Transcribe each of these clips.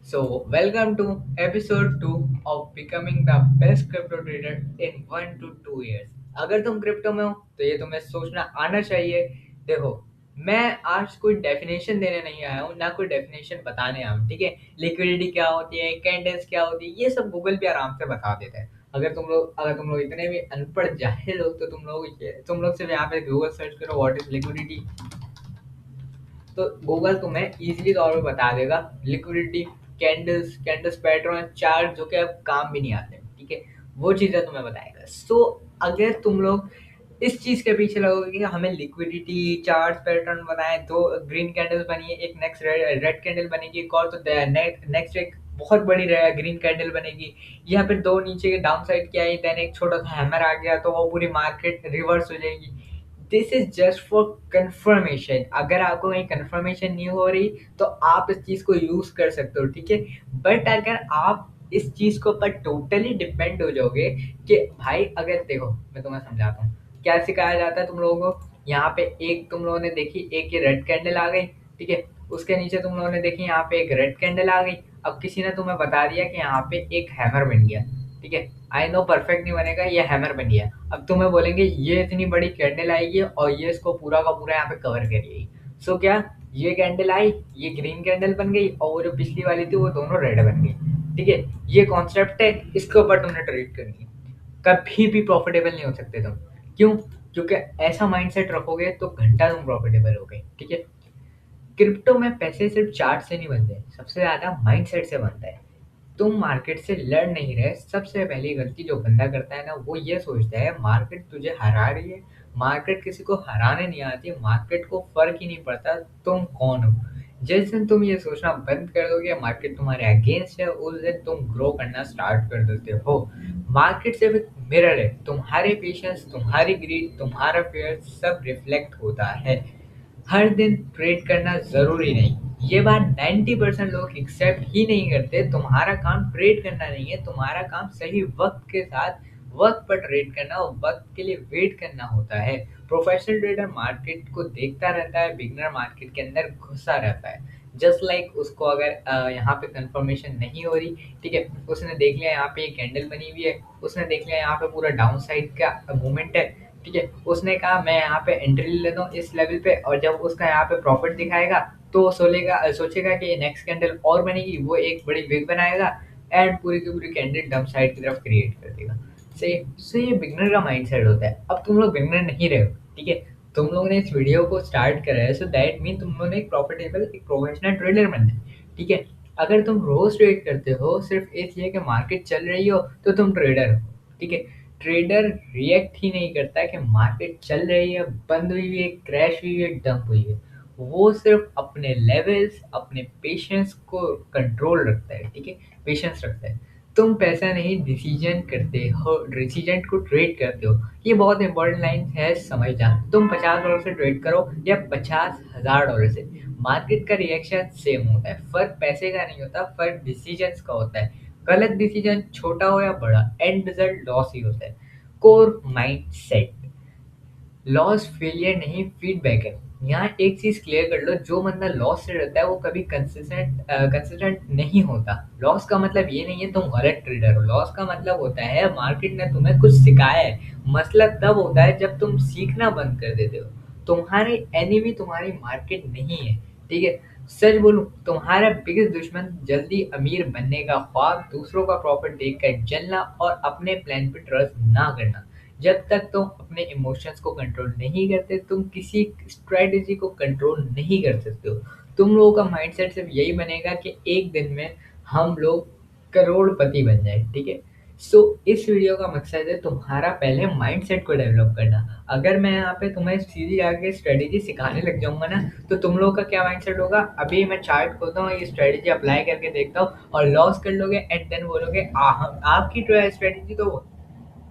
Welcome to episode 2 of becoming the best crypto trader in 1 to 2 years. अगर तुम crypto में हो तो ये तुम्हें सोचना आना चाहिए। देखो, मैं आज कोई डेफिनेशन देने नहीं आया हूँ, ना कोई डेफिनेशन बताने आया हूँ। ठीक है, लिक्विडिटी क्या होती है, कैंडल्स क्या होती है, ये सब गूगल पे आराम से बता देता है। अगर तुम लोग इतने भी अनपढ़ जाहिल हो तो तुम लोग सिर्फ यहाँ पे गूगल सर्च करो व्हाट इज लिक्विडिटी, तो गूगल तुम्हें इजीली तौर पे बता देगा लिक्विडिटी, कैंडल्स पैटर्न, चार्ट जो कि अब काम भी नहीं आते। ठीक है, वो चीज़ें तुम्हें बताएगा। अगर तुम लोग इस चीज़ के पीछे लगोगे कि हमें लिक्विडिटी चार्ट पैटर्न बनाए, दो ग्रीन कैंडल्स बनी है, एक नेक्स्ट रेड कैंडल बनेगी, एक और तो नेक्स्ट एक बहुत बड़ी ग्रीन कैंडल बनेगी, यहाँ पे दो नीचे के डाउन साइड की आई, देन एक छोटा सा हैमर आ गया तो वो पूरी मार्केट रिवर्स हो जाएगी। This is just for confirmation. अगर आपको कहीं कंफर्मेशन नहीं हो रही तो आप इस चीज को यूज कर सकते हो। ठीक है, बट अगर आप इस चीज के ऊपर टोटली डिपेंड हो जाओगे कि भाई, अगर देखो मैं तुम्हें समझाता हूँ क्या सिखाया जाता है तुम लोगों को। यहाँ पे एक तुम लोगों ने देखी, एक ये रेड कैंडल आ गई। ठीक है, उसके नीचे तुम लोगों ने देखी यहाँ पे एक रेड कैंडल आ गई। अब किसी ने तुम्हें बता दिया कि यहाँ पे एक हैमर बन गया। ठीक है, आई नो परफेक्ट नहीं बनेगा, ये हैमर बन गया। अब तुम्हें बोलेंगे ये इतनी बड़ी कैंडल आएगी और ये इसको पूरा का पूरा यहाँ पे कवर करिएगी। क्या ये कैंडल आई, ये ग्रीन कैंडल बन गई और वो जो पिछली वाली थी वो दोनों रेड बन गई। ठीक है, ये कॉन्सेप्ट है, इसके ऊपर तुमने ट्रेड करनी है। कभी भी प्रॉफिटेबल नहीं हो सकते तुम। क्यों? क्योंकि ऐसा माइंडसेट रखोगे तो घंटा तुम प्रॉफिटेबल हो गए। ठीक है, क्रिप्टो में पैसे सिर्फ चार्ट से नहीं बनते, सबसे ज्यादा माइंडसेट से बनता है। तुम मार्केट से लड़ नहीं रहे। सबसे पहली गलती जो बंदा करता है ना, वो ये सोचता है मार्केट तुझे हरा रही है। मार्केट किसी को हराने नहीं आती, मार्केट को फर्क ही नहीं पड़ता तुम कौन हो। जिस दिन तुम ये सोचना बंद कर दोगे मार्केट तुम्हारे अगेंस्ट है, उस दिन तुम ग्रो करना स्टार्ट कर देते हो। मार्केट सिर्फ एक मिरर है, तुम्हारे पेशेंस, तुम्हारी ग्रीड, तुम्हारा फेयर सब रिफ्लेक्ट होता है। हर दिन ट्रेड करना ज़रूरी नहीं। ये बात 90% लोग एक्सेप्ट ही नहीं करते। तुम्हारा काम ट्रेड करना नहीं है, तुम्हारा काम सही वक़्त के साथ वक़्त पर ट्रेड करना और वक़्त के लिए वेट करना होता है। प्रोफेशनल ट्रेडर मार्केट को देखता रहता है, बिगिनर मार्केट के अंदर घुसा रहता है। जस्ट लाइक उसको अगर यहाँ पे कंफर्मेशन नहीं हो रही, ठीक है, उसने देख लिया यहाँ पे एक कैंडल बनी हुई है, उसने देख लिया यहाँ पे पूरा डाउन साइड का मूवमेंट है। ठीक है, उसने कहा मैं यहाँ पे एंट्री ले लेता हूँ इस लेवल पे, और जब उसका यहाँ पे प्रॉफिट दिखाएगा तो वो सोचेगा कि नेक्स्ट कैंडल और बनेगी, वो एक बड़ी विग बनाएगा एंड पूरी की पूरी कैंडल डम साइड की तरफ क्रिएट कर देगा। से ये बिगनर का माइंडसेट होता है। अब तुम लोग बिगनर नहीं रहे हो। ठीक है, तुम लोग ने इस वीडियो को स्टार्ट करा है, सो दैट मीन तुम लोगों ने एक प्रॉफिटेबल एक प्रोफेशनल ट्रेडर बनना है। ठीक है, अगर तुम रोज ट्रेड करते हो सिर्फ इसलिए कि मार्केट चल रही हो तो तुम ट्रेडर हो। ठीक है, ट्रेडर रिएक्ट ही नहीं करता कि मार्केट चल रही है, बंद हुई है, क्रैश हुई है, डंप हुई है। वो सिर्फ अपने लेवल्स, अपने पेशेंस को कंट्रोल रखता है। ठीक है, पेशेंस रखता है। तुम पैसा नहीं डिसीजन करते हो, डिसीजन को ट्रेड करते हो। ये बहुत इंपॉर्टेंट लाइन है, समझना। तुम $50 से ट्रेड करो या $50,000 से, मार्केट का रिएक्शन सेम होता है। फर्क पैसे का नहीं होता, फर्क डिसीजंस का होता है। गलत डिसीजन छोटा हो या बड़ा, एंड रिजल्ट लॉस ही होता है। Core mind set, loss failure नहीं फीडबैक है। यहाँ एक चीज क्लियर कर लो, जो बंदा लॉस से डरता है वो कभी कंसिस्टेंट नहीं होता। लॉस का मतलब ये नहीं है तुम गलत ट्रेडर हो। लॉस का मतलब होता है मार्केट ने तुम्हें कुछ सिखाया है। मसला तब होता है जब तुम सीखना बंद कर देते हो। तुम्हारे एनिमी तुम्हारी मार्केट नहीं है। ठीक है, सच बोलूं, तुम्हारा बिगेस्ट दुश्मन जल्दी अमीर बनने का ख्वाब, दूसरों का प्रॉफिट देखकर जलना और अपने प्लान पे ट्रस्ट ना करना। जब तक तुम अपने इमोशंस को कंट्रोल नहीं करते, तुम किसी स्ट्रेटेजी को कंट्रोल नहीं कर सकते हो। तुम लोगों का माइंडसेट सिर्फ यही बनेगा कि एक दिन में हम लोग करोड़पति बन जाए। ठीक है, इस वीडियो का मकसद है तुम्हारा पहले माइंडसेट को डेवलप करना। अगर मैं यहाँ पे तुम्हें सीधी आगे स्ट्रेटेजी सिखाने लग जाऊंगा ना, तो तुम लोगों का क्या माइंडसेट होगा? अभी मैं चार्ट खोलता हूँ, ये स्ट्रेटेजी अप्लाई करके देखता हूँ और लॉस कर लोगे एंड देन बोलोगे आपकी स्ट्रेटेजी तो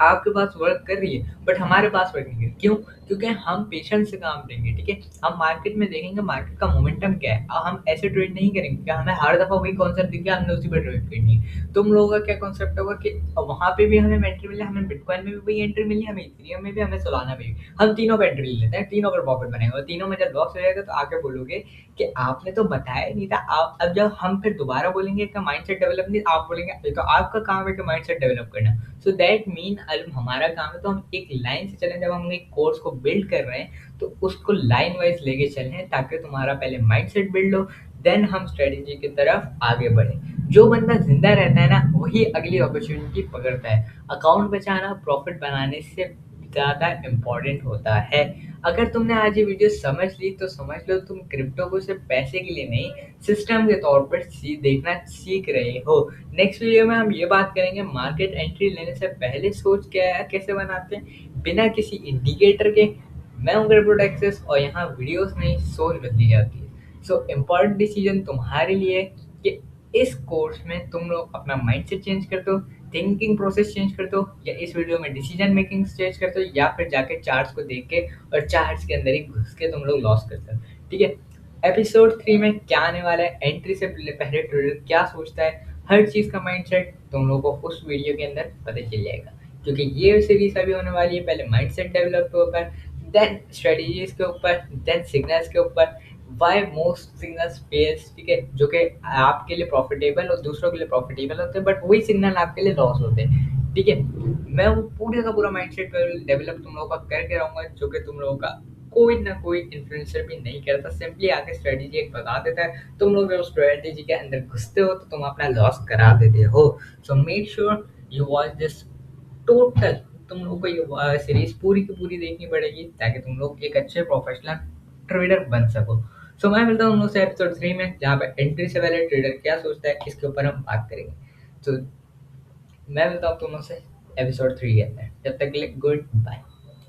आपके पास वर्क कर रही है, बट हमारे पास वर्क नहीं कर रही। क्यों? क्योंकि हम पेशेंस से काम लेंगे, ठीक है? हम मार्केट में देखेंगे मार्केट का मोमेंटम क्या है, हम ऐसे ट्रेड नहीं करेंगे कि हमें हर दफ़ा वही कॉन्सेप्ट दिख गया, हमने उसी पे ट्रेड करनी है। तुम लोगों का क्या कॉन्सेप्ट होगा कि वहाँ पे भी हमें एंट्री मिली, हमें बिटकॉइन में भी वही एंट्री मिली, हमें इथेरियम में भी, हमें सोलाना में भी। हम तीनों पे एंट्री ले लेते हैं, तीनों पर प्रॉफिट बनेगा और तीनों में जब लॉस हो जाएगा तो आके बोलोगे कि आपने तो बताया ही नहीं था। आप अब जब हम फिर दोबारा बोलेंगे कि माइंडसेट डेवलप नहीं, आप बोलेंगे ये तो आपका काम है कि माइंडसेट डेवलप करना। सो दैट मीन अब हमारा काम है तो हम एक लाइन से चलें। जब हम एक कोर्स को बिल्ड कर रहे हैं तो उसको लाइन वाइज लेके चलें ताकि तुम्हारा पहले माइंडसेट बिल्ड हो, देन हम स्ट्रेटेजी की तरफ आगे बढ़े। जो बंदा जिंदा रहता है ना वही अगली अपॉर्चुनिटी पकड़ता है। अकाउंट बचाना प्रॉफिट बनाने से ज़्यादा इम्पोर्टेंट होता है। अगर तुमने आज ये वीडियो समझ ली तो समझ लो तुम क्रिप्टो को सिर्फ पैसे के लिए नहीं, सिस्टम के तौर पर देखना सीख रहे हो। नेक्स्ट वीडियो में हम ये बात करेंगे मार्केट एंट्री लेने से पहले सोच क्या है, कैसे बनाते हैं बिना किसी इंडिकेटर के। मैं हूँ क्रिप्टो टेक्सस और यहाँ वीडियोस नहीं सोच बदली जाती है। सो इम्पोर्टेंट डिसीजन तुम्हारे लिए है कि इस कोर्स में तुम लोग अपना माइंडसेट चेंज कर दो, थिंकिंग प्रोसेस चेंज कर दो, या इस वीडियो में डिसीजन मेकिंग चेंज कर दो, या फिर जाके चार्ट्स को देख के और चार्ट्स के अंदर ही घुस के तुम लोग लॉस कर दो। ठीक है? एपिसोड 3 में क्या आने वाला है, एंट्री से पहले ट्रेडर क्या सोचता है, हर चीज़ का माइंडसेट तुम लोगों को उस वीडियो के अंदर पता चल जाएगा। क्योंकि ये सीरीज अभी होने वाली है, पहले माइंडसेट डेवलप के ऊपर, देन स्ट्रेटजीज के ऊपर, देन सिग्नल्स के ऊपर, व्हाई मोस्ट सिग्नल्स फेल्स, ठीक है? जो कि आपके लिए प्रॉफिटेबल और दूसरों के लिए प्रॉफिटेबल होते हैं, बट वही सिग्नल आपके लिए लॉस होते हैं। ठीक है? मैं वो पूरे का पूरा माइंडसेट डेवलप तुम लोगों का करके रहूँगा, जो कि तुम लोगों का कोई ना कोई इन्फ्लुएंसर भी नहीं करता, सिंपली आके स्ट्रेटेजी एक बता देता है। तुम लोग जब उस स्ट्रेटेजी के अंदर घुसते हो तो तुम अपना लॉस करा देते हो। So make sure you watch this total. तुम लोगों को ये सीरीज पूरी की पूरी देखनी पड़ेगी ताकि तुम लोग एक अच्छे प्रोफेशनल ट्रेडर बन सको। सो मैं मिलता हूँ तुम लोग से एपिसोड 3 में, जहाँ पे एंट्री से पहले ट्रेडर क्या सोचता है इसके ऊपर हम बात करेंगे। तो मैं मिलता हूँ तुम लोग से एपिसोड 3 के अंदर। जब तक के लिए गुड बाय।